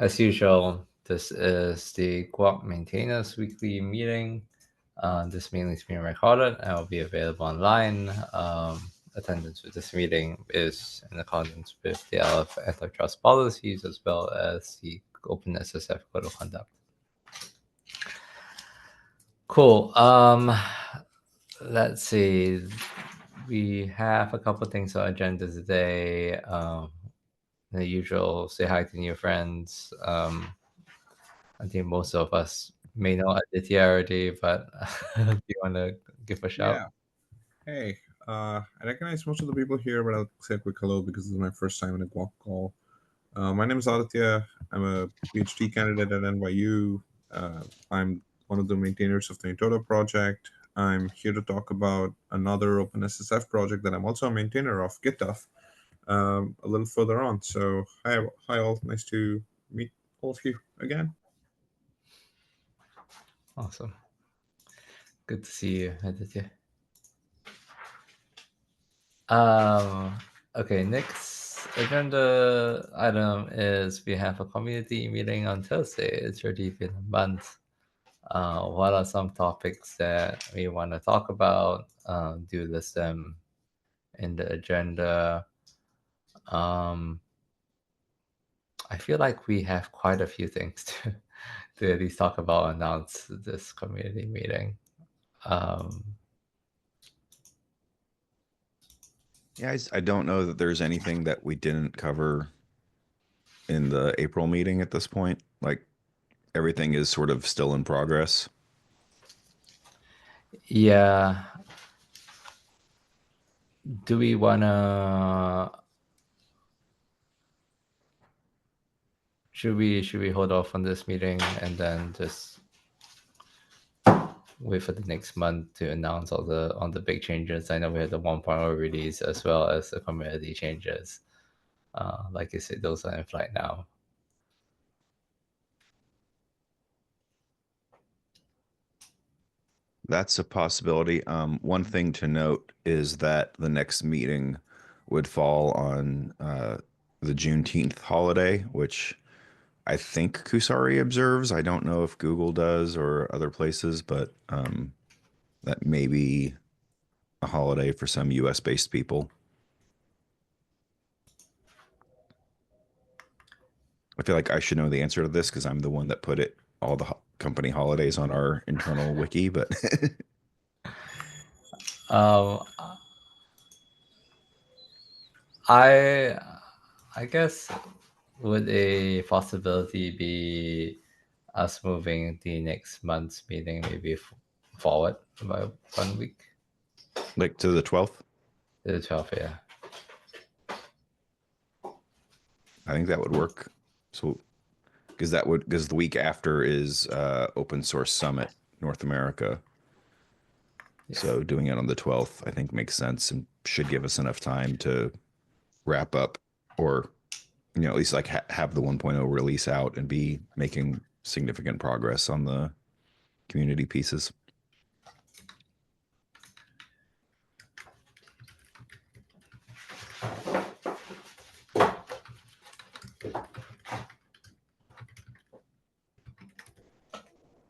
As usual, this is the GUAC Maintainers Weekly Meeting. This meeting is being recorded and will be available online. Attendance with this meeting is in accordance with the LF antitrust policies as well as the OpenSSF Code of Conduct. Cool. Let's see. We have a couple things on agenda today. The usual, say hi to new friends. I think most of us may know Aditya already, but do you want to give a shout? Yeah. Hey, I recognize most of the people here, but I'll say a quick hello because this is my first time in a GUAC call. My name is Aditya. I'm a PhD candidate at NYU. I'm one of the maintainers of the Intoto project. I'm here to talk about another OpenSSF project that I'm also a maintainer of, GitHub, a little further on. So, hi all. Nice to meet all of you again. Awesome. Good to see you, Aditya. Okay, next agenda item is we have a community meeting on Thursday. It's already been a month. What are some topics that we want to talk about? Do list them in the agenda. I feel like we have quite a few things to at least talk about, announce this community meeting. Yeah, I don't know that there's anything that we didn't cover in the April meeting at this point. Like everything is sort of still in progress. Yeah. Do we wanna? Should we hold off on this meeting and then just wait for the next month to announce all the big changes? I know we had the 1.0 release as well as the community changes. Like I said, those are in flight now. That's a possibility. One thing to note is that the next meeting would fall on the Juneteenth holiday, which I think Kusari observes. I don't know if Google does or other places, but that may be a holiday for some US based people. I feel like I should know the answer to this because I'm the one that put all the company holidays on our internal wiki, but Um, I guess would a possibility be us moving the next month's meeting maybe forward by 1 week like to the 12th. to the 12th? Yeah. I think that would work. So because the week after is Open Source Summit North America. So doing it on the 12th, I think makes sense and should give us enough time to wrap up or at least like have the 1.0 release out and be making significant progress on the community pieces.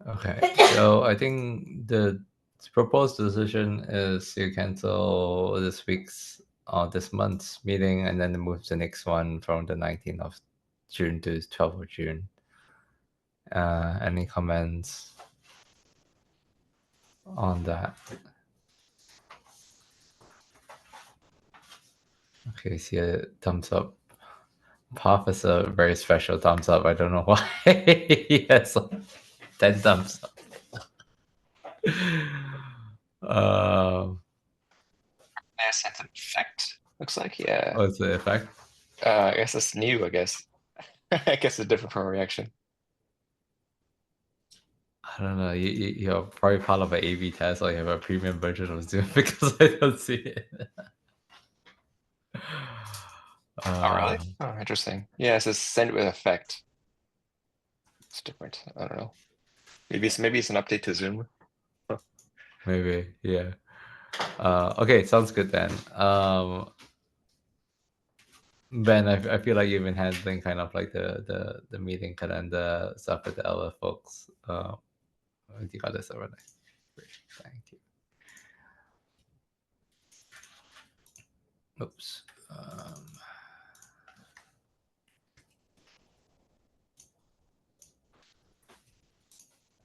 Okay, so I think the proposed decision is to cancel this week's or this month's meeting and then move the next one from the 19th of June to 12th of June. Any comments on that? Okay, see a thumbs up. Puff is a very special thumbs up. I don't know why. Yes, 10 thumbs up. There's an effect. Looks like, yeah. What's the effect? I guess it's new, I guess. I guess it's different from a reaction. I don't know. You're probably part of an A/B test, or you have a premium version of Zoom because I don't see it. Oh, really? Oh, interesting. Yeah, it says send with effect. It's different. I don't know. Maybe it's an update to Zoom. Maybe, yeah. Okay, sounds good then. Ben, I feel like you've been handling kind of like the meeting calendar stuff with the other folks. With the others over there. Great, thank you. Oops.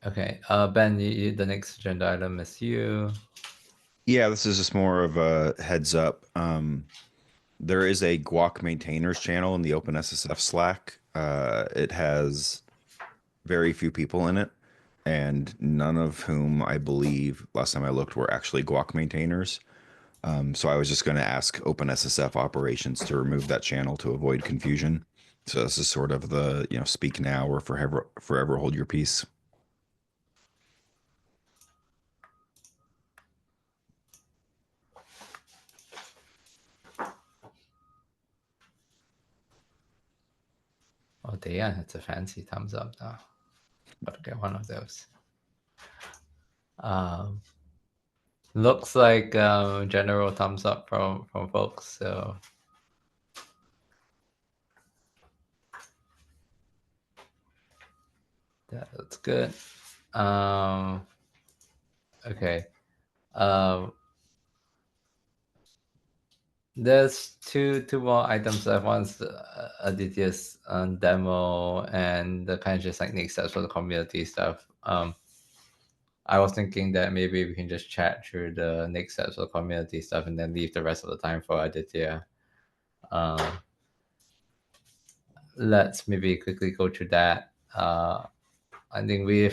Okay, Ben, the next agenda item is you. Yeah, this is just more of a heads up. There is a GUAC maintainers channel in the OpenSSF Slack. It has very few people in it, and none of whom I believe last time I looked were actually GUAC maintainers. So I was just going to ask OpenSSF operations to remove that channel to avoid confusion. So this is sort of the speak now or forever hold your peace. Oh, Dan, it's a fancy thumbs up now. Gotta get one of those. Looks like general thumbs up from folks. So that's good. Okay. There's two more items. One's Aditya's demo and the kind of just like next steps for the community stuff. I was thinking that maybe we can just chat through the next steps for the community stuff and then leave the rest of the time for Aditya. Let's maybe quickly go through that. I think we're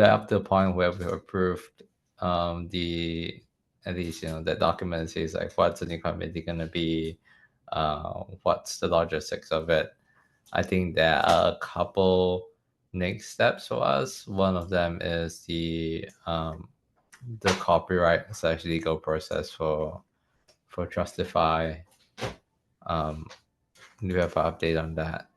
up to the point where we've approved the at least the document says like what's the new committee gonna be, what's the logistics of it. I think there are a couple next steps for us. One of them is the copyright / legal process for Trustify. Do you have an update on that?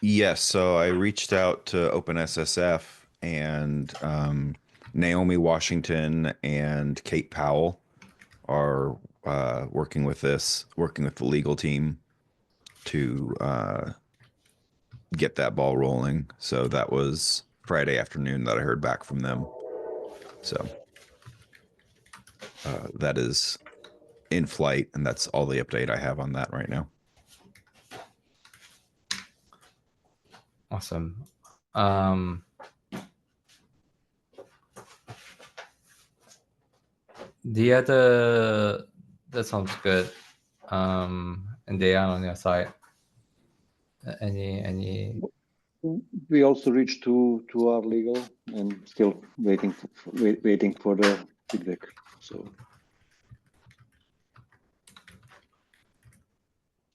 Yes, so I reached out to OpenSSF and Naomi Washington and Kate Powell are working with the legal team to get that ball rolling. So that was Friday afternoon that I heard back from them. So that is in flight, and that's all the update I have on that right now. Awesome. The other that sounds good. And they are on your side. Any? We also reached to our legal and still waiting for the feedback. So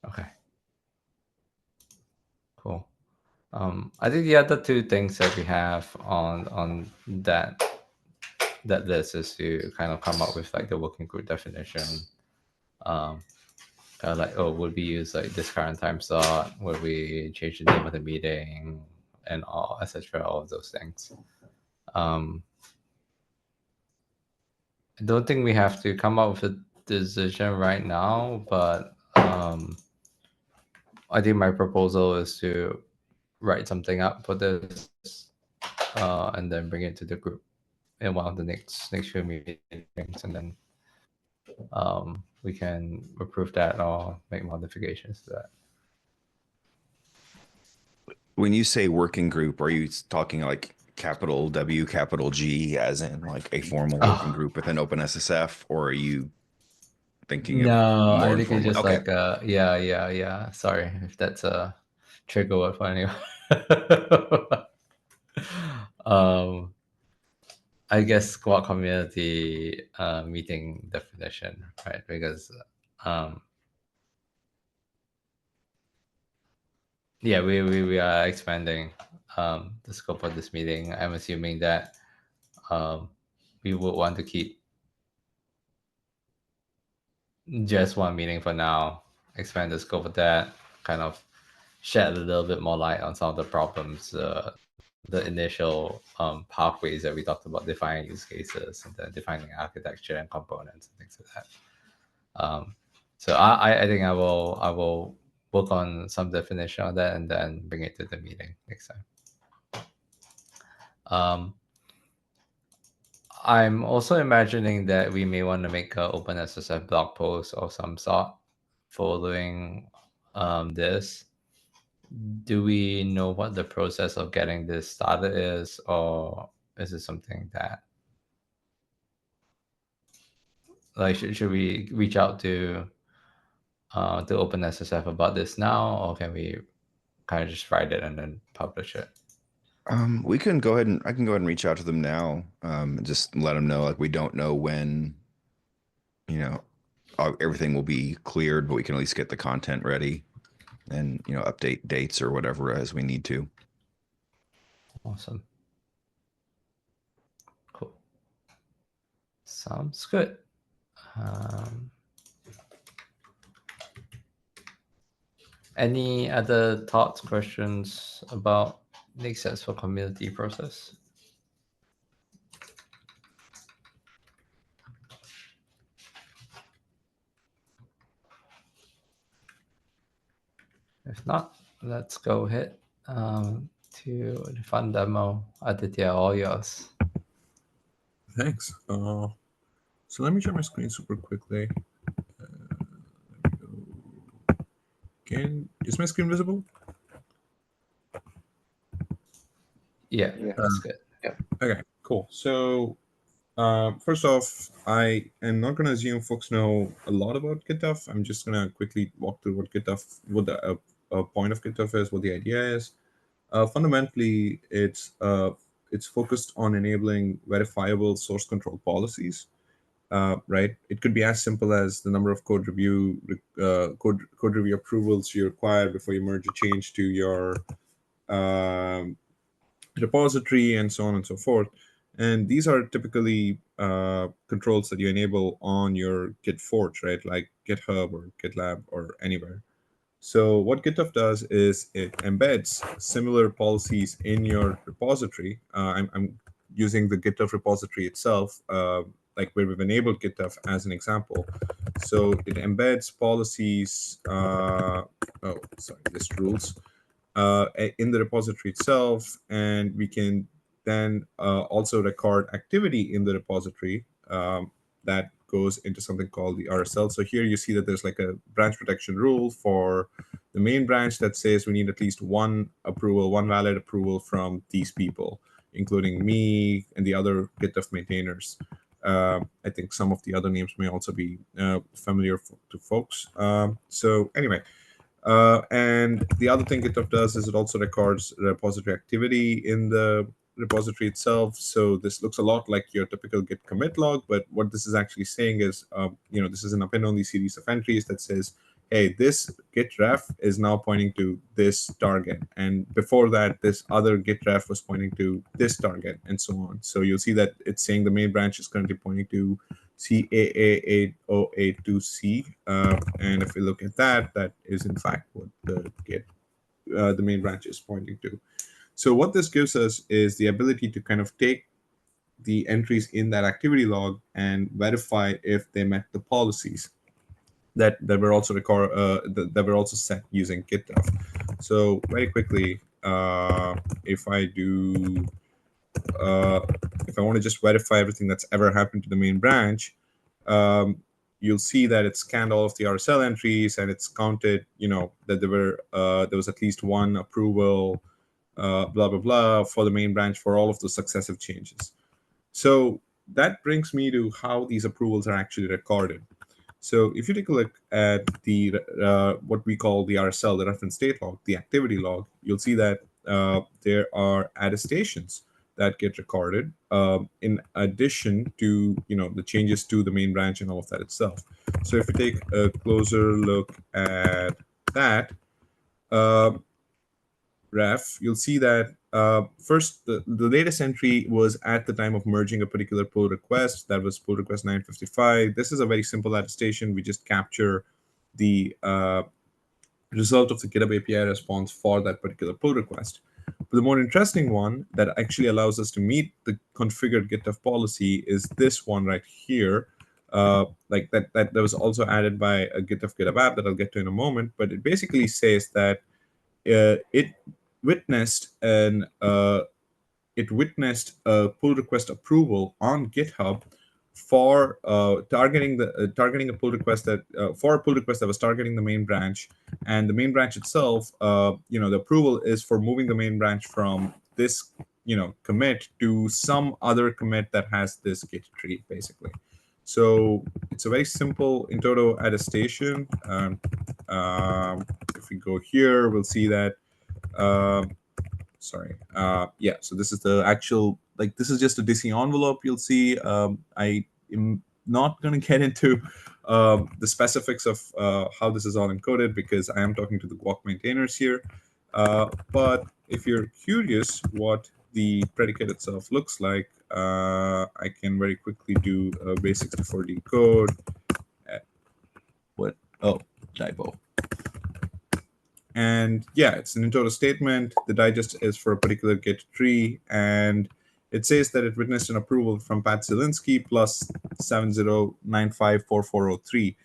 Okay. Cool. I think the other two things that we have on that list is to kind of come up with like the working group definition. Kind of like, oh, would we use like this current time slot? Would we change the name of the meeting and all, etc. All of those things. I don't think we have to come up with a decision right now, but I think my proposal is to write something up for this and then bring it to the group in one of the next few meetings, and then we can approve that or make modifications to that. When you say working group, are you talking like capital W, capital G, as in like a formal working group within OpenSSF, or are you thinking of No, more I think it's informal? just Okay. like yeah. Sorry if that's a trigger word for anyone. I guess squad community meeting definition, right? Because yeah, we are expanding the scope of this meeting. I'm assuming that we would want to keep just one meeting for now, expand the scope of that, kind of shed a little bit more light on some of the problems, the initial pathways that we talked about, defining use cases and then defining architecture and components and things like that. So I think I will work on some definition of that and then bring it to the meeting next time. I'm also imagining that we may want to make an OpenSSF blog post of some sort following this. Do we know what the process of getting this started is, or is it something that like should we reach out to OpenSSF about this now, or can we kind of just write it and then publish it? We can go ahead and I can go ahead and reach out to them now. Just let them know like we don't know when, everything will be cleared, but we can at least get the content ready and update dates or whatever as we need to. Awesome. Cool. Sounds good. Any other thoughts, questions about next steps for community process? If not, let's go ahead to the fun demo. Aditya, all yours. Thanks. So let me share my screen super quickly. Is my screen visible? Yeah, that's good. Okay, cool. So first off, I am not going to assume folks know a lot about GitHub. I'm just going to quickly walk through what the point of GitHub is, what the idea is. Fundamentally, it's focused on enabling verifiable source control policies. Right? It could be as simple as the number of code review approvals you require before you merge a change to your repository, and so on and so forth. And these are typically controls that you enable on your Git forge, right? Like GitHub or GitLab or anywhere. So what GitHub does is it embeds similar policies in your repository. I'm using the GitHub repository itself, like where we've enabled GitHub as an example. So it embeds policies, list rules, in the repository itself, and we can then also record activity in the repository that goes into something called the RSL. So here you see that there's like a branch protection rule for the main branch that says we need at least one valid approval from these people, including me and the other GitHub maintainers. I think some of the other names may also be familiar to folks. So anyway, and the other thing GitHub does is it also records repository activity in the repository itself. So this looks a lot like your typical Git commit log, but what this is actually saying is, this is an append-only series of entries that says, hey, this Git ref is now pointing to this target. And before that, this other Git ref was pointing to this target, and so on. So you'll see that it's saying the main branch is currently pointing to CAA8082C. And if we look at that, that is in fact what the main branch is pointing to. So what this gives us is the ability to kind of take the entries in that activity log and verify if they met the policies that were also that were also set using GitHub. So very quickly, if I want to just verify everything that's ever happened to the main branch, you'll see that it scanned all of the RSL entries and it's counted, that there was at least one approval, blah, blah, blah, for the main branch for all of the successive changes. So that brings me to how these approvals are actually recorded. So if you take a look at the what we call the RSL, the reference state log, the activity log, you'll see that there are attestations that get recorded in addition to the changes to the main branch and all of that itself. So if you take a closer look at that ref, you'll see that first the latest entry was at the time of merging a particular pull request. That was pull request 955. This is a very simple attestation. We just capture the result of the GitHub API response for that particular pull request. But the more interesting one that actually allows us to meet the configured GitHub policy is this one right here, like that was also added by a GitHub GitHub app that I'll get to in a moment. But it basically says that it witnessed a pull request approval on GitHub for targeting a pull request that was targeting the main branch, and the main branch itself, the approval is for moving the main branch from this commit to some other commit that has this Git tree, basically. So it's a very simple in toto attestation. If we go here, we'll see that. So this is the actual, like, this is just a DC envelope. You'll see. I am not going to get into the specifics of how this is all encoded, because I am talking to the GUAC maintainers here. But if you're curious what the predicate itself looks like, I can very quickly do a base64 decode. Typo. And yeah, it's an in toto statement. The digest is for a particular Git tree, and it says that it witnessed an approval from Pat Zielinski plus 70954403.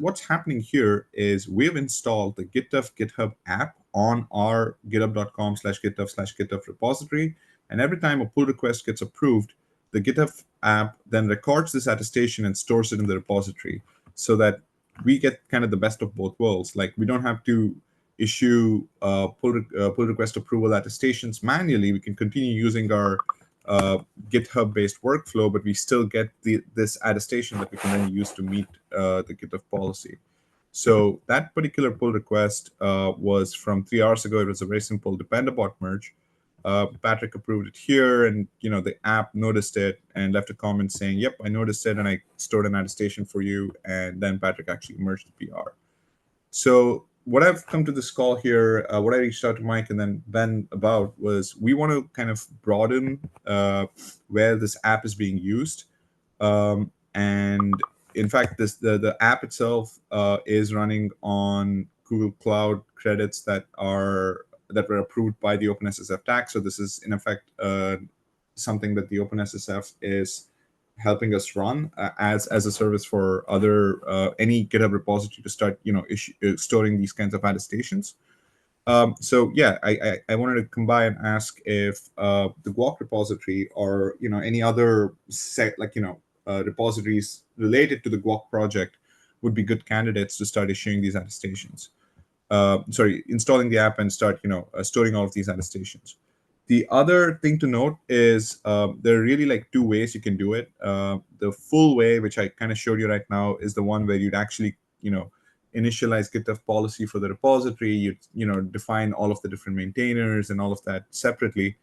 What's happening here is we've installed the GitHub app on our github.com/github/GitHub repository, and every time a pull request gets approved, the GitHub app then records this attestation and stores it in the repository, so that we get kind of the best of both worlds. Like, we don't have to issue pull request approval attestations manually. We can continue using our GitHub-based workflow, but we still get this attestation that we can then use to meet the GitHub policy. So that particular pull request was from 3 hours ago. It was a very simple depend-abort merge. Patrick approved it here, and the app noticed it and left a comment saying, "Yep, I noticed it, and I stored an attestation for you." And then Patrick actually merged the PR. So what I've come to this call here, what I reached out to Mike and then Ben about, was we want to kind of broaden where this app is being used. And in fact, the app itself is running on Google Cloud credits that were approved by the OpenSSF tag. So this is in effect something that the OpenSSF is helping us run as a service for other any GitHub repository to start storing these kinds of attestations. So yeah, I wanted to come by and ask if the GUAC repository or any other repositories related to the GUAC project would be good candidates to start issuing these attestations. Installing the app and start storing all of these attestations. The other thing to note is there are really like two ways you can do it. The full way, which I kind of showed you right now, is the one where you'd actually initialize GitHub policy for the repository. You'd define all of the different maintainers and all of that separately,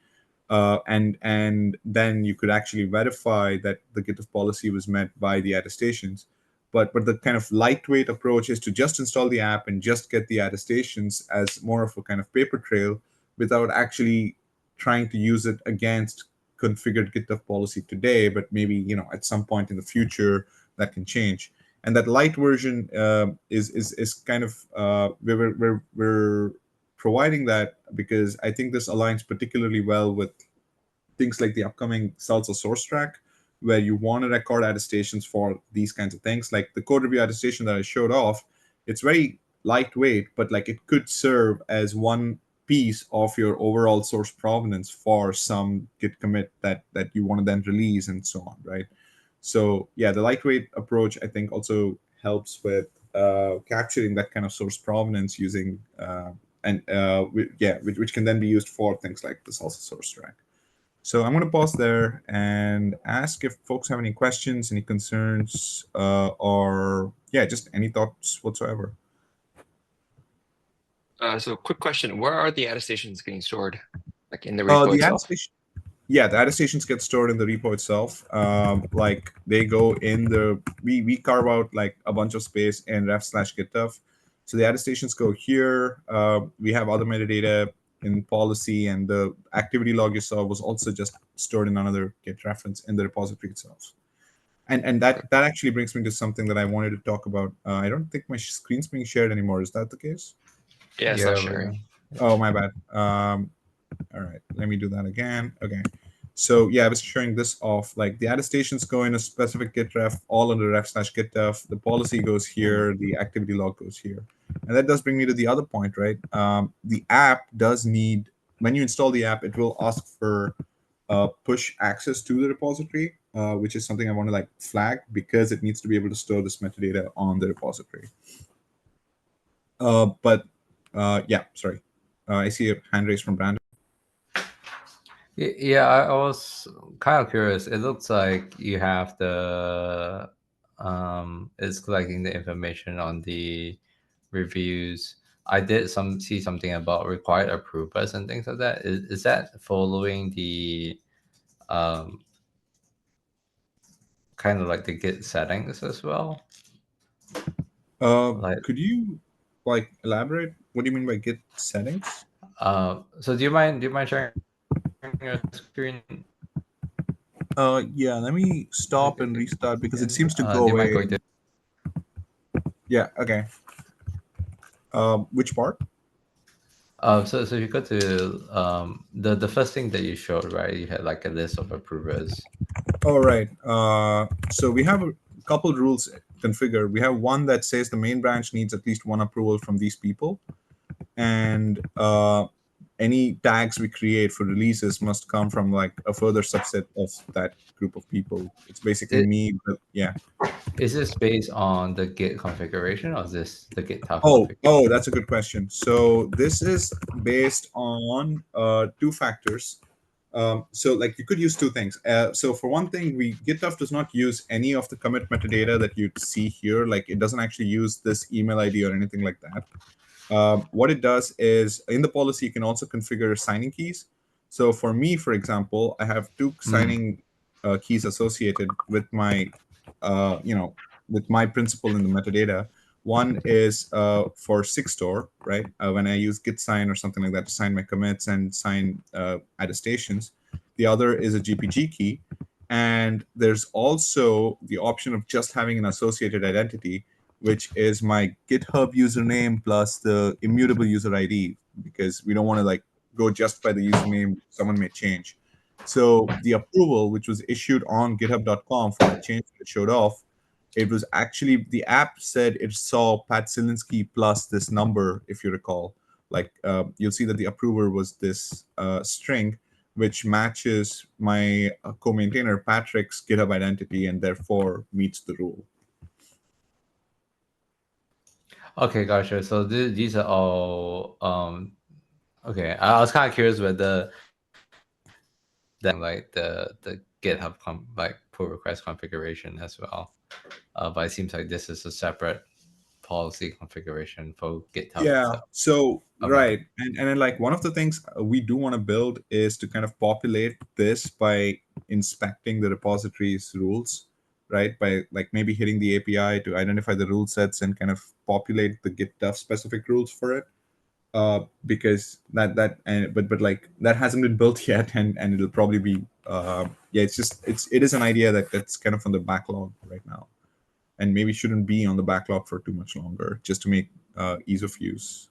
and then you could actually verify that the GitHub policy was met by the attestations. But the kind of lightweight approach is to just install the app and just get the attestations as more of a kind of paper trail, without actually trying to use it against configured GitHub policy today, but maybe at some point in the future that can change. And that light version is kind of we're providing that because I think this aligns particularly well with things like the upcoming Salsa source track, where you want to record attestations for these kinds of things. Like the code review attestation that I showed off, it's very lightweight, but like it could serve as one piece of your overall source provenance for some Git commit that you want to then release and so on, right? So yeah, the lightweight approach I think also helps with capturing that kind of source provenance using which can then be used for things like the Salsa source track. So I'm going to pause there and ask if folks have any questions, any concerns, or just any thoughts whatsoever. So quick question, where are the attestations getting stored? Like in the repo itself? The attestations get stored in the repo itself. Like they go in we carve out like a bunch of space in ref/GitHub. So the attestations go here. We have other metadata in policy, and the activity log you saw was also just stored in another Git reference in the repository itself. And that actually brings me to something that I wanted to talk about. I don't think my screen's being shared anymore. Is that the case? Yeah, it's not sharing. Oh, my bad. All right, let me do that again. Okay. So yeah, I was showing this off. Like the attestations go in a specific git ref, all under ref/git def. The policy goes here, the activity log goes here, and that does bring me to the other point, right? The app does need, when you install the app, it will ask for push access to the repository, which is something I want to like flag because it needs to be able to store this metadata on the repository. But yeah, sorry. I see a hand raised from Brandon. Yeah, I was kind of curious. It looks like you have the it's collecting the information on the reviews. I did see something about required approvers and things like that. Is that following the um kind of like the Git settings as well? Like Could you like elaborate? What do you mean by git settings? so do you mind sharing your screen? Yeah, let me stop and restart because it seems to Do go you mind away. going to Yeah, okay. Which part? so if you go to the first thing that you showed, right? You had like a list of approvers. All right. So we have a couple rules configured. We have one that says the main branch needs at least one approval from these people, and any tags we create for releases must come from like a further subset of that group of people. It's basically It- me, but yeah. Is this based on the Git configuration or is this the GitHub configuration? Oh, that's a good question. So this is based on two factors. So like you could use two things. So for one thing, GitHub does not use any of the commit metadata that you see here. Like it doesn't actually use this email ID or anything like that. What it does is in the policy, you can also configure signing keys. So for me, for example, I have two signing keys associated with my, with my principal in the metadata. One is for Sigstore, right? When I use git sign or something like that to sign my commits and sign attestations. The other is a GPG key. And there's also the option of just having an associated identity, which is my GitHub username plus the immutable user ID, because we don't want to like go just by the username someone may change. So the approval, which was issued on github.com for the change that showed off, it was actually the app said it saw Pat Zielinski plus this number, if you recall. Like you'll see that the approver was this string, which matches my co-maintainer Patrick's GitHub identity and therefore meets the rule. Okay, gotcha. So these are all okay. I was kind of curious whether that like the GitHub like pull request configuration as well. But it seems like this is a separate policy configuration for GitHub Yeah, itself. so Okay. right. And then like one of the things we do want to build is to kind of populate this by inspecting the repository's rules, right? By like maybe hitting the API to identify the rule sets and kind of populate the Git dev specific rules for it. Because but like that hasn't been built yet, and it'll probably be yeah, it is an idea that's kind of on the backlog right now, and maybe shouldn't be on the backlog for too much longer, just to make ease of use,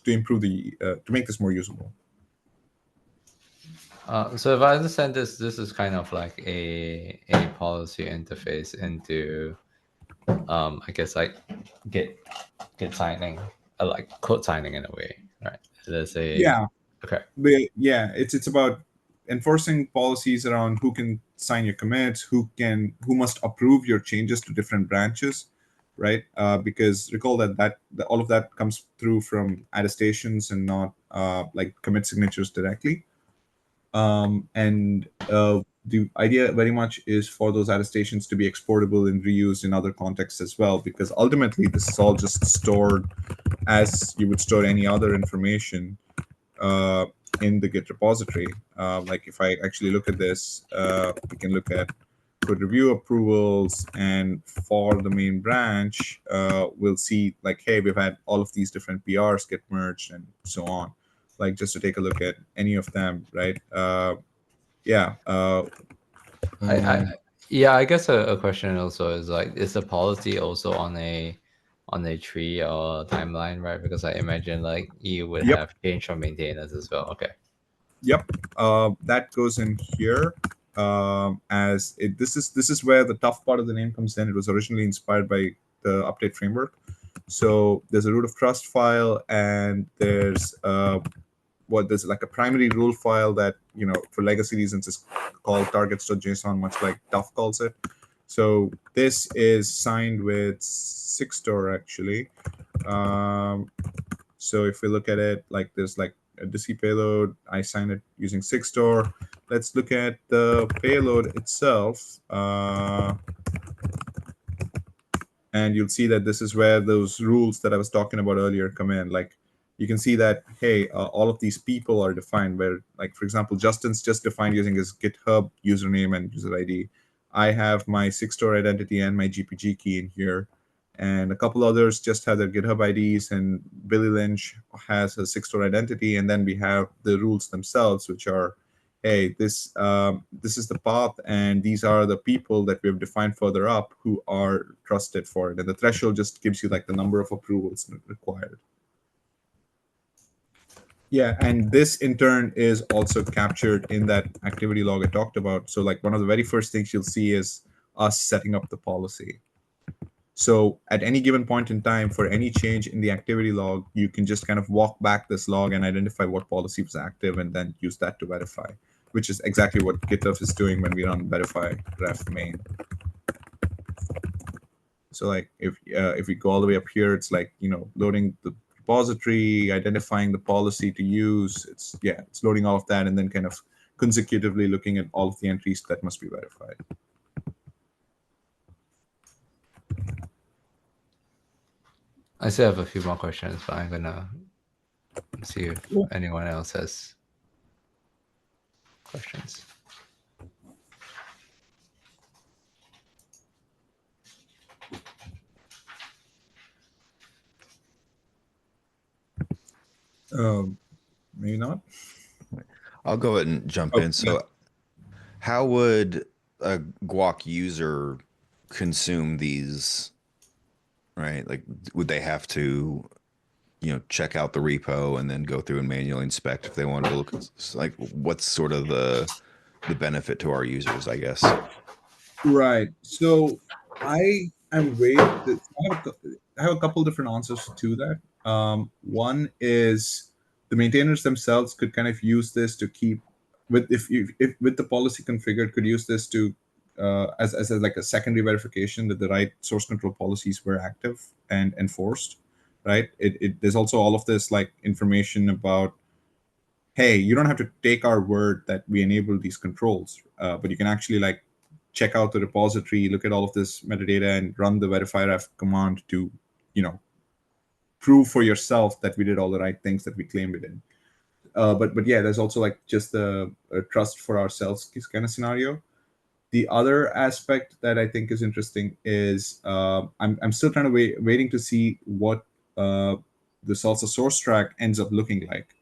to improve to make this more usable. So if I understand this is kind of like a policy interface into I guess like Git signing, like code signing in a way, right? There's a Yeah, okay. but yeah, it's about enforcing policies around who can sign your commits, who must approve your changes to different branches, right? Because recall that all of that comes through from attestations and not like commit signatures directly. And the idea very much is for those attestations to be exportable and reused in other contexts as well, because ultimately this is all just stored as you would store any other information in the Git repository. Like if I actually look at this, we can look at code review approvals, and for the main branch, we'll see like, hey, we've had all of these different PRs get merged and so on. Like just to take a look at any of them, right? Yeah. Yeah, I guess a question also is like, is the policy also on a tree or timeline, right? Because I imagine like you would Yep. have change from maintainers as well. Okay. Yep, that goes in here. This is where the tough part of the name comes in. It was originally inspired by the update framework. So there's a root of trust file, and there's there's like a primary rule file that, for legacy reasons is called targets.json, much like Tough calls it. So this is signed with Sixtor actually. So if we look at it, like there's like a DC payload, I sign it using Sixtor. Let's look at the payload itself. And you'll see that this is where those rules that I was talking about earlier come in. Like you can see that, hey, all of these people are defined where, like, for example, Justin's just defined using his GitHub username and user ID. I have my Sixtor identity and my GPG key in here. And a couple others just have their GitHub IDs, and Billy Lynch has a Sixtor identity. And then we have the rules themselves, which are, hey, this is the path, and these are the people that we have defined further up who are trusted for it. And the threshold just gives you like the number of approvals required. Yeah, and this in turn is also captured in that activity log I talked about. So like one of the very first things you'll see is us setting up the policy. So at any given point in time, for any change in the activity log, you can just kind of walk back this log and identify what policy was active and then use that to verify, which is exactly what GitHub is doing when we run verify ref main. So like if we go all the way up here, it's like, loading the repository, identifying the policy to use. It's loading all of that and then kind of consecutively looking at all of the entries that must be verified. I still have a few more questions, but I'm gonna see if anyone else has questions. Maybe not. I'll go ahead and jump in. So how would a GUAC user consume these, right? Like, would they have to, check out the repo and then go through and manually inspect if they wanted to look? Like, what's sort of the benefit to our users, I guess? Right. So I am I have a couple different answers to that. One is the maintainers themselves could kind of use this to keep if with the policy configured, could use this to as like a secondary verification that the right source control policies were active and enforced. Right. There's also all of this like information about, hey, you don't have to take our word that we enable these controls, but you can actually like check out the repository, look at all of this metadata, and run the verify ref command to, prove for yourself that we did all the right things that we claimed we did. But yeah, there's also like just a trust for ourselves kind of scenario. The other aspect that I think is interesting is I'm still trying to waiting to see what the salsa source track ends up looking like,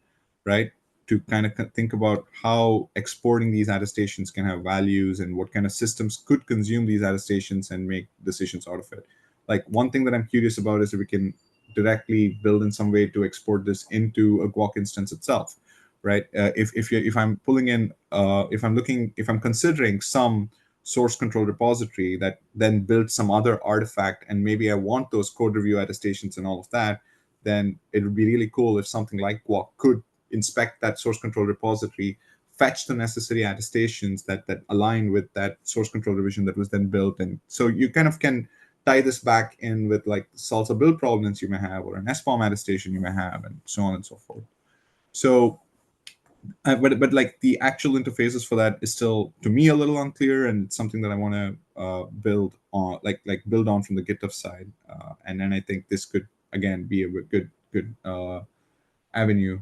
right? To kind of think about how exporting these attestations can have values and what kind of systems could consume these attestations and make decisions out of it. Like one thing that I'm curious about is if we can directly build in some way to export this into a GUAC instance itself, right? If I'm pulling in, if I'm considering some source control repository that then built some other artifact, and maybe I want those code review attestations and all of that, then it would be really cool if something like GUAC could inspect that source control repository, fetch the necessary attestations that align with that source control revision that was then built. And so you kind of can tie this back in with like salsa build provenance you may have, or an SPOM attestation you may have, and so on and so forth. So but like the actual interfaces for that is still to me a little unclear, and it's something that I want to build on, like build on from the GitHub side, and then I think this could again be a good avenue.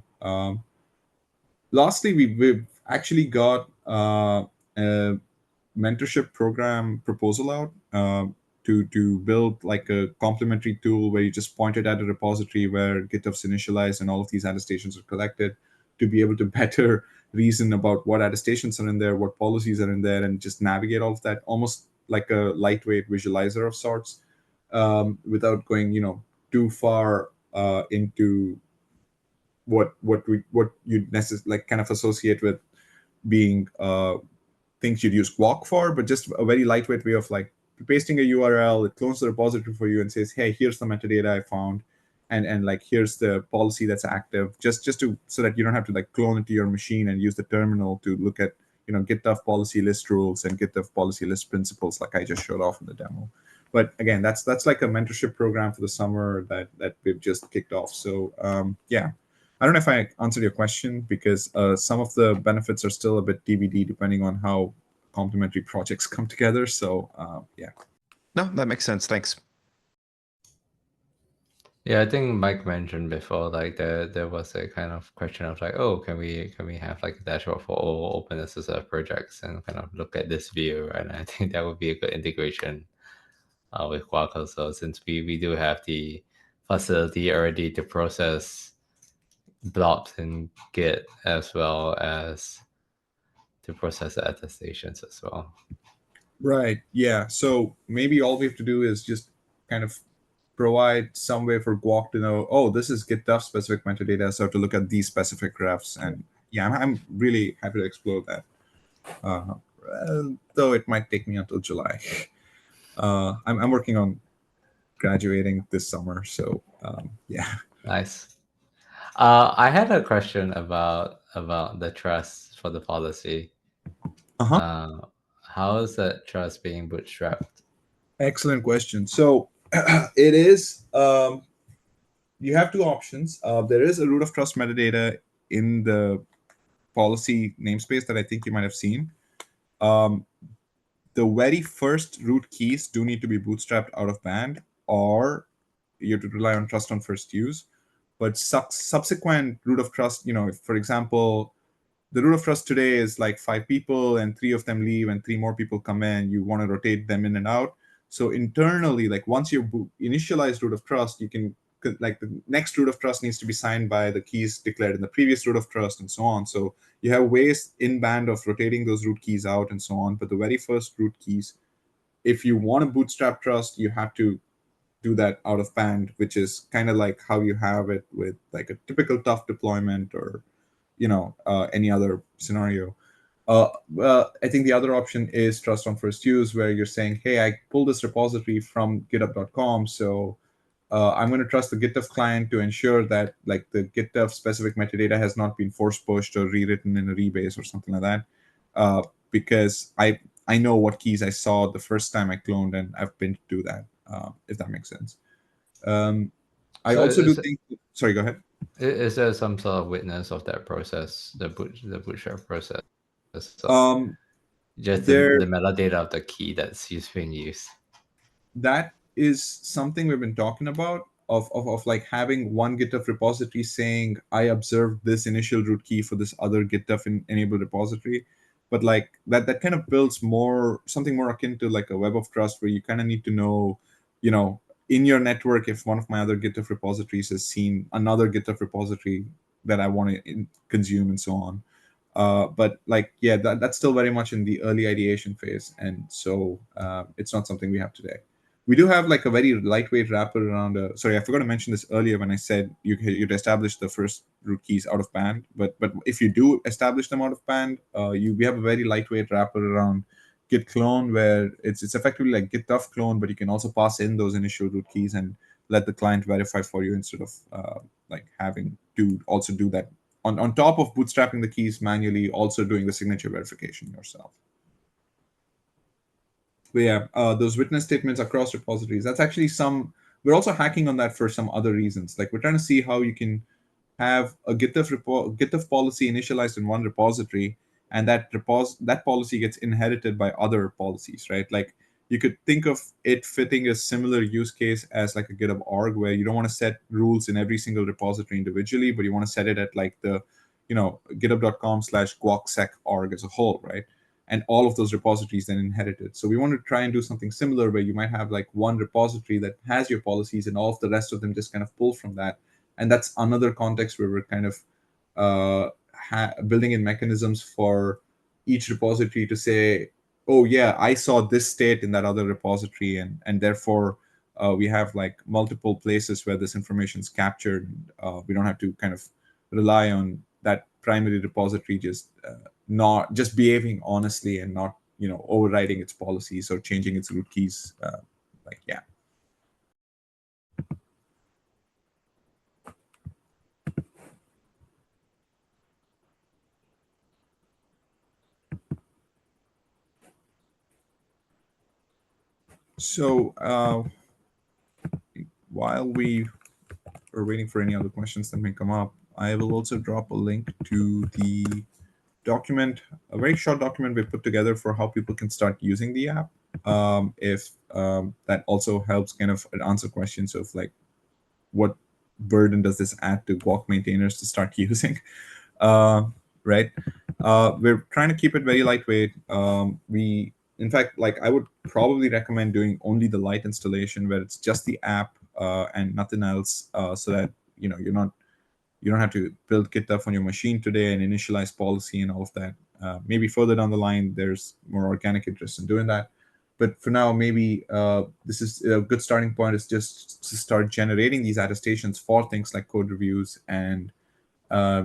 Lastly, we've actually got a mentorship program proposal out to build like a complementary tool where you just point it at a repository where GitHub's initialized and all of these attestations are collected, to be able to better reason about what attestations are in there, what policies are in there, and just navigate all of that almost like a lightweight visualizer of sorts, without going too far into what you like kind of associate with being things you'd use GUAC for, but just a very lightweight way of like pasting a URL. It clones the repository for you and says, hey, here's the metadata I found, and like here's the policy that's active, just to so that you don't have to like clone it to your machine and use the terminal to look at GitHub policy list rules and GitHub policy list principles, like I just showed off in the demo. But again, that's like a mentorship program for the summer that we've just kicked off. So yeah, I don't know if I answered your question, because some of the benefits are still a bit TBD depending on how complementary projects come together. So yeah. No, that makes sense. Thanks. Yeah, I think Mike mentioned before, like there was a kind of question of like, oh, can we have like a dashboard for all open SSL projects and kind of look at this view? And I think that would be a good integration with GUAC also, since we do have the facility already to process blobs in Git as well as to process the attestations as well. Right. Yeah. So maybe all we have to do is just kind of provide some way for GUAC to know, oh, this is GitHub specific metadata, so to look at these specific refs. And yeah, I'm really happy to explore that. Though it might take me until July. I'm working on graduating this summer, so yeah. Nice. I had a question about the trust for the policy. How is that trust being bootstrapped? Excellent question. So it is, you have two options. There is a root of trust metadata in the policy namespace that I think you might have seen. The very first root keys do need to be bootstrapped out of band, or you have to rely on trust on first use. But subsequent root of trust, if, for example, the root of trust today is like 5 people and 3 of them leave and 3 more people come in, you want to rotate them in and out. So internally, like once you initialize root of trust, you can, like the next root of trust needs to be signed by the keys declared in the previous root of trust and so on. So you have ways in band of rotating those root keys out and so on. But the very first root keys, if you want to bootstrap trust, you have to do that out of band, which is kind of like how you have it with like a typical tough deployment or any other scenario. I think the other option is trust on first use, where you're saying, hey, I pulled this repository from github.com, so I'm going to trust the GitHub client to ensure that like the GitHub specific metadata has not been force pushed or rewritten in a rebase or something like that, because I know what keys I saw the first time I cloned, and I've been to do that, if that makes sense. I also do think. Sorry, go ahead. Is there some sort of witness of that process, the bootstrap process? So just the metadata of the key that's being used. That is something we've been talking about, of like having one GitHub repository saying, I observed this initial root key for this other GitHub enabled repository. But like that kind of builds something more akin to like a web of trust, where you kind of need to know, in your network, if one of my other GitHub repositories has seen another GitHub repository that I want to consume and so on. But like, yeah, that's still very much in the early ideation phase. And so it's not something we have today. We do have like a very lightweight wrapper around sorry, I forgot to mention this earlier when I said you'd establish the first root keys out of band. But if you do establish them out of band, we have a very lightweight wrapper around git clone, where it's effectively like GitHub clone, but you can also pass in those initial root keys and let the client verify for you, instead of like having to also do that on top of bootstrapping the keys manually, also doing the signature verification yourself. But yeah, those witness statements across repositories, that's actually we're also hacking on that for some other reasons. Like we're trying to see how you can have a GitHub policy initialized in one repository, and that policy gets inherited by other policies, right? Like you could think of it fitting a similar use case as like a GitHub org, where you don't want to set rules in every single repository individually, but you want to set it at like the, github.com/guacsec org as a whole, right? And all of those repositories then inherit it. So we want to try and do something similar, where you might have like one repository that has your policies, and all of the rest of them just kind of pull from that. And that's another context where we're kind of building in mechanisms for each repository to say, oh yeah, I saw this state in that other repository, and therefore we have like multiple places where this information is captured. We don't have to kind of rely on that primary repository not just behaving honestly and not overriding its policies or changing its root keys. Yeah. So while we are waiting for any other questions that may come up, I will also drop a link to the document, a very short document we put together for how people can start using the app. If that also helps kind of answer questions of like, what burden does this add to GUAC maintainers to start using? Right. We're trying to keep it very lightweight. In fact, like I would probably recommend doing only the light installation where it's just the app and nothing else, so that you don't have to build GitHub on your machine today and initialize policy and all of that. Maybe further down the line, there's more organic interest in doing that. But for now, maybe this is a good starting point, is just to start generating these attestations for things like code reviews, and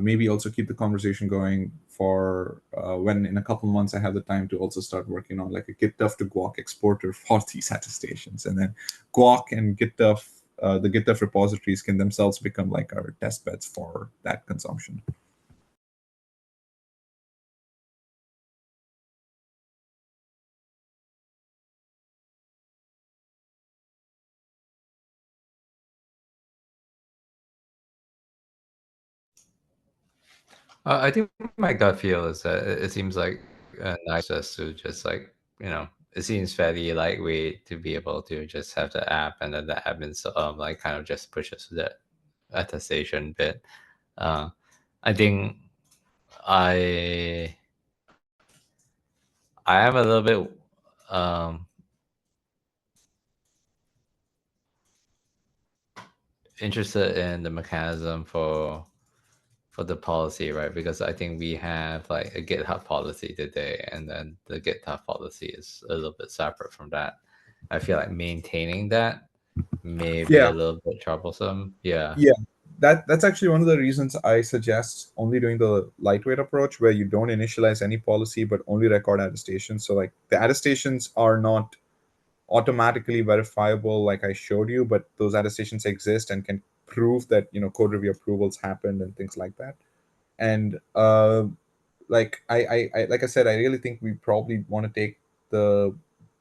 maybe also keep the conversation going for when in a couple months I have the time to also start working on like a GitHub to GUAC exporter for these attestations. And then GUAC and GitHub, the GitHub repositories can themselves become like our test beds for that consumption. I think my gut feel is that it seems like a nice process to just like, it seems fairly lightweight to be able to just have the app, and then the admin like kind of just pushes the attestation bit. I think I I am a little bit interested in the mechanism for the policy, right? Because I think we have like a GitHub policy today, and then the GitHub policy is a little bit separate from that. I feel like maintaining that may be a little bit troublesome. Yeah. That's actually one of the reasons I suggest only doing the lightweight approach, where you don't initialize any policy but only record attestations. So like the attestations are not automatically verifiable like I showed you, but those attestations exist and can prove that code review approvals happened and things like that. And like like I said, I really think we probably want to take the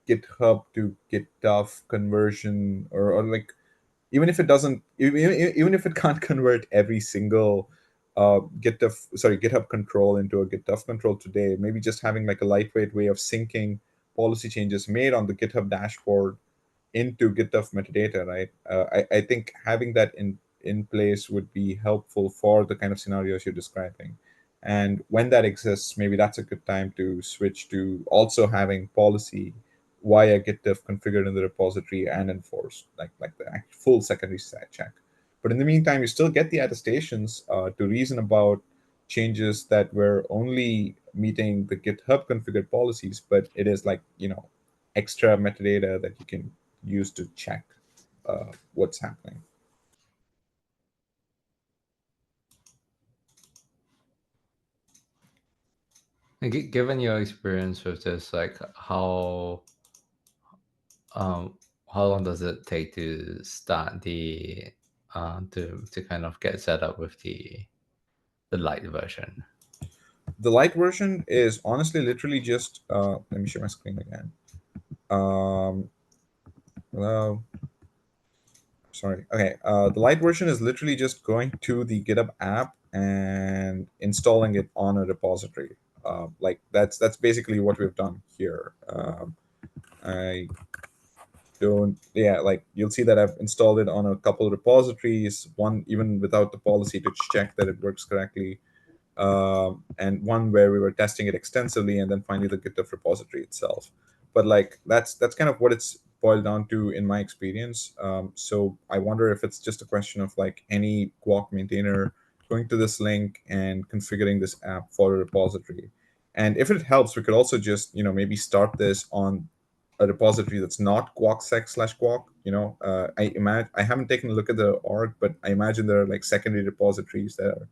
GitHub to GitHub conversion, or like, even if it doesn't, even if it can't convert every single GitHub control into a GitHub control today, maybe just having like a lightweight way of syncing policy changes made on the GitHub dashboard into GitHub metadata, right? I think having that in place would be helpful for the kind of scenarios you're describing. And when that exists, maybe that's a good time to switch to also having policy via GitHub configured in the repository and enforced, like the full secondary check. But in the meantime, you still get the attestations to reason about changes that were only meeting the GitHub configured policies, but it is like, extra metadata that you can use to check what's happening. And given your experience with this, like um how long does it take to start the to kind of get set up with the light version? The light version is honestly literally just let me share my screen again. Hello. Sorry. Okay. The light version is literally just going to the GitHub app and installing it on a repository. Like that's basically what we've done here. I don't. Yeah, like you'll see that I've installed it on a couple of repositories. One even without the policy to check that it works correctly. And one where we were testing it extensively, and then finally the GitHub repository itself. But like that's kind of what it's boiled down to in my experience. So I wonder if it's just a question of like any GUAC maintainer going to this link and configuring this app for a repository. And if it helps, we could also just maybe start this on a repository that's not guacsec/guac. I haven't taken a look at the org, but I imagine there are like secondary repositories that are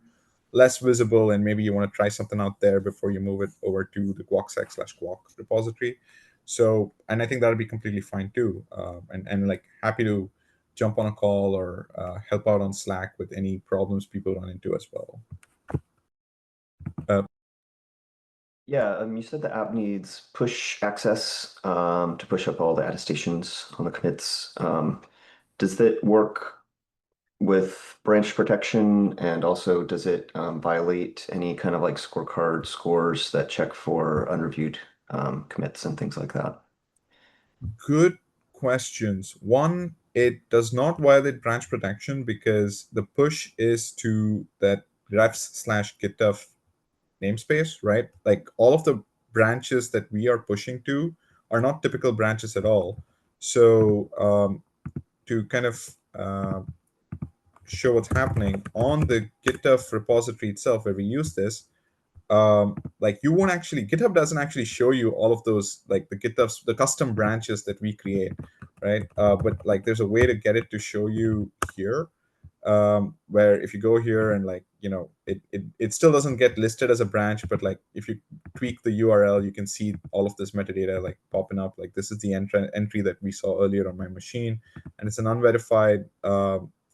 less visible, and maybe you want to try something out there before you move it over to the GUAC/guac repository. So, and I think that'll be completely fine too. And like happy to jump on a call or help out on Slack with any problems people run into as well. Yeah, you said the app needs push access to push up all the attestations on the commits. Does that work with branch protection, and also does it violate any kind of like scorecard scores that check for unreviewed commits and things like that? Good questions. One, it does not violate branch protection because the push is to that refs/GitHub namespace, right? Like all of the branches that we are pushing to are not typical branches at all. So to kind of show what's happening on the GitHub repository itself, where we use this, like you won't actually, GitHub doesn't actually show you all of those, like the custom branches that we create, right? But like there's a way to get it to show you here, where if you go here and like, it still doesn't get listed as a branch, but like if you tweak the URL, you can see all of this metadata like popping up. Like this is the entry that we saw earlier on my machine, and it's an unverified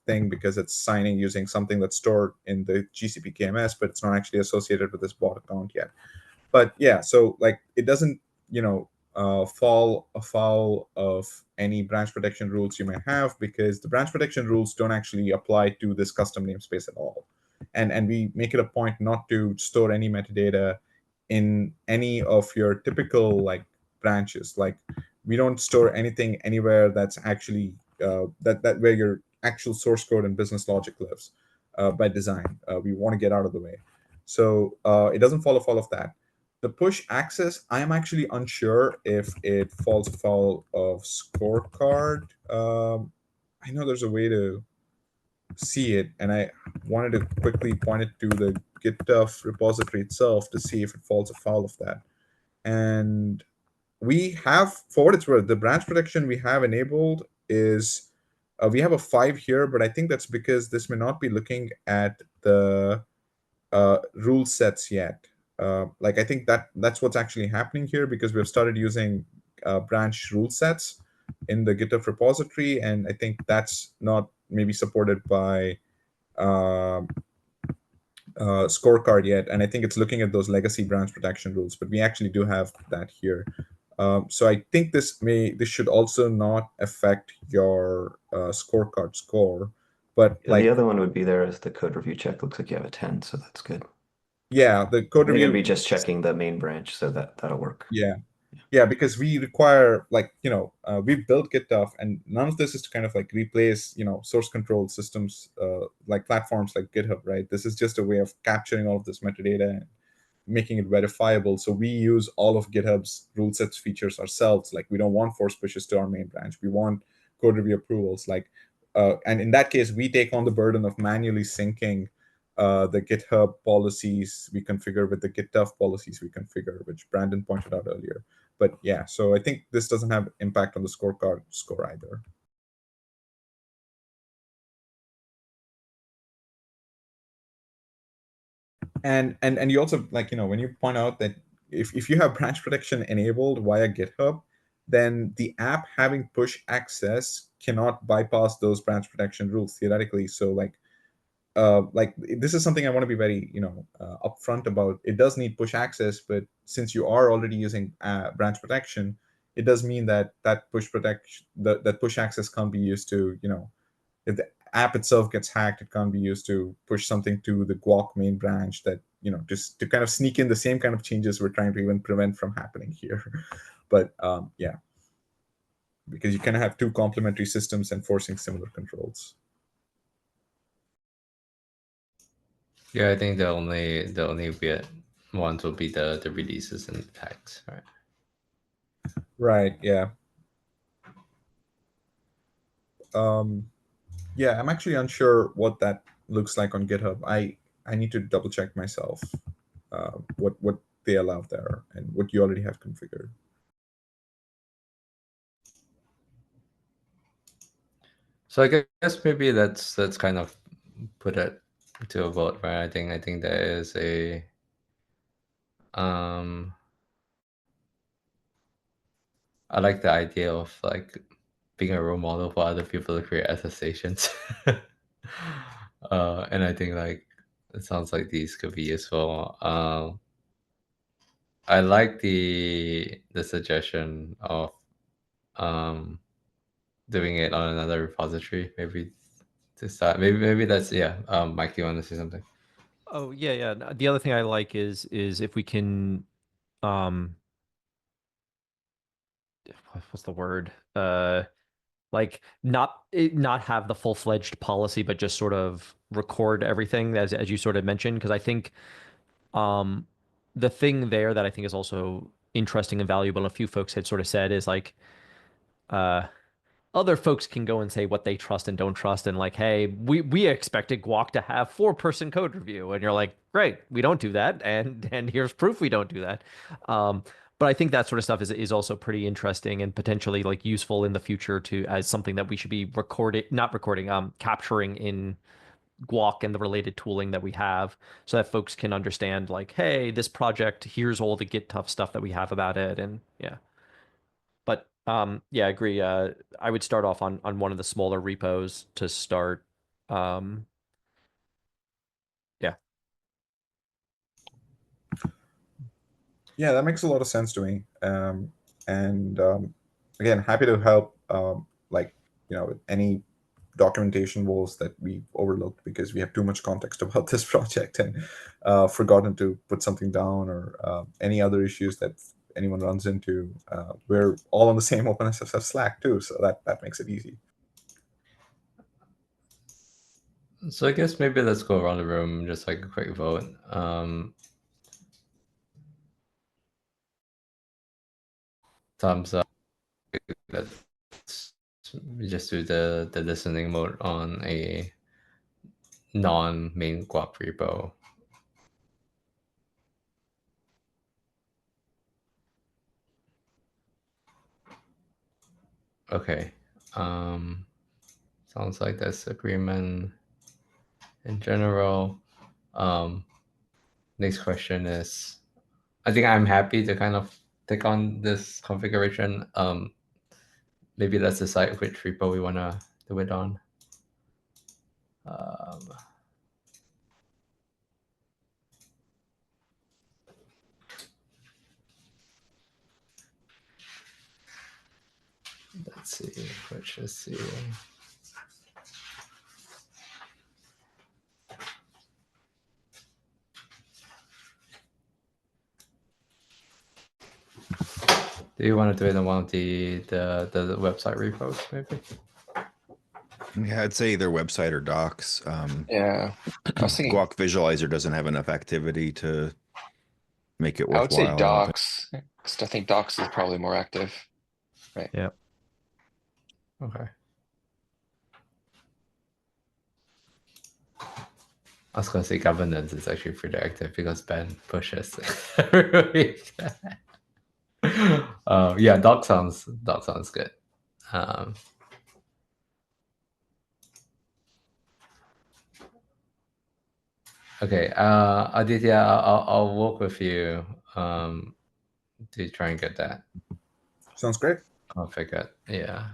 thing because it's signing using something that's stored in the GCP KMS, but it's not actually associated with this bot account yet. But yeah, so like it doesn't, fall afoul of any branch protection rules you may have, because the branch protection rules don't actually apply to this custom namespace at all. And we make it a point not to store any metadata in any of your typical like branches. Like we don't store anything anywhere that's actually that where your actual source code and business logic lives by design. We want to get out of the way. So it doesn't follow all of that. The push access, I am actually unsure if it falls afoul of scorecard. I know there's a way to see it, and I wanted to quickly point it to the GitHub repository itself to see if it falls afoul of that. And we have, for what it's worth, the branch protection we have enabled is we have a 5 here, but I think that's because this may not be looking at the rule sets yet. Like I think that's what's actually happening here, because we've started using branch rule sets in the GitHub repository, and I think that's not maybe supported by scorecard yet. And I think it's looking at those legacy branch protection rules, but we actually do have that here. So I think this should also not affect your scorecard score. But Yeah, like the other one would be there as the code review check. Looks like you have a 10, so that's good. yeah, the code They're review gonna be just checking the main branch, so that'll work. Yeah, because we require like we've built GitHub, and none of this is to kind of like replace source control systems like platforms like GitHub, right? This is just a way of capturing all of this metadata and making it verifiable. So we use all of GitHub's rule sets features ourselves. Like we don't want force pushes to our main branch. We want code review approvals. Like, and in that case, we take on the burden of manually syncing the GitHub policies we configure with the GitHub policies we configure, which Brandon pointed out earlier. But yeah, so I think this doesn't have impact on the scorecard score either. And you also, like, when you point out that if you have branch protection enabled via GitHub, then the app having push access cannot bypass those branch protection rules theoretically. So like this is something I want to be very upfront about. It does need push access, but since you are already using branch protection, it does mean that push protection, that push access can't be used to if the app itself gets hacked, it can't be used to push something to the GUAC main branch that just to kind of sneak in the same kind of changes we're trying to even prevent from happening here. But yeah, because you kind of have two complementary systems enforcing similar controls. Yeah, I think the only weird ones will be the releases and the tags, right? Right. Yeah. Yeah, I'm actually unsure what that looks like on GitHub. I need to double check myself what they allow there and what you already have configured. So I guess maybe let's kind of put it to a vote, right? I think there is a I like the idea of like being a role model for other people to create attestations. And I think like it sounds like these could be useful. I like the suggestion of doing it on another repository, maybe to start. Maybe that's Mike, you want to say something? Oh yeah. The other thing I like is if we can what's the word? Like not have the full-fledged policy, but just sort of record everything as you sort of mentioned. Because I think the thing there that I think is also interesting and valuable, a few folks had sort of said, is like other folks can go and say what they trust and don't trust, and like, hey, we expected GUAC to have 4-person code review, and you're like, great, we don't do that, and here's proof we don't do that. But I think that sort of stuff is also pretty interesting and potentially like useful in the future to as something that we should be capturing in GUAC and the related tooling that we have, so that folks can understand like, hey, this project, here's all the GitHub stuff that we have about it, and yeah. But yeah, I agree. I would start off on one of the smaller repos to start. Yeah. Yeah, that makes a lot of sense to me. And again, happy to help. Like with any documentation woes that we've overlooked because we have too much context about this project and forgotten to put something down, or any other issues that anyone runs into. We're all on the same OpenSSF Slack too, so that makes it easy. So I guess maybe let's go around the room, just like a quick vote. Thumbs up. Let's just do the listening mode on a non-main GUAC repo. Okay. Sounds like there's agreement in general. Next question is, I think I'm happy to kind of take on this configuration. Maybe let's decide which repo we want to do it on. Let's see, which is the... Do you want to do it in one of the website repos, maybe? Yeah, I'd say either website or docs. Yeah, I was thinking. GUAC Visualizer doesn't have enough activity to make it I would say worthwhile. I don't think. docs, because I think docs is probably more active. Right. Yeah. Okay. I was gonna say governance is actually pretty active because Ben pushes every week. Yeah, doc sounds good. Okay, Aditya, I'll work with you to try and get that Sounds great. configured. Yeah.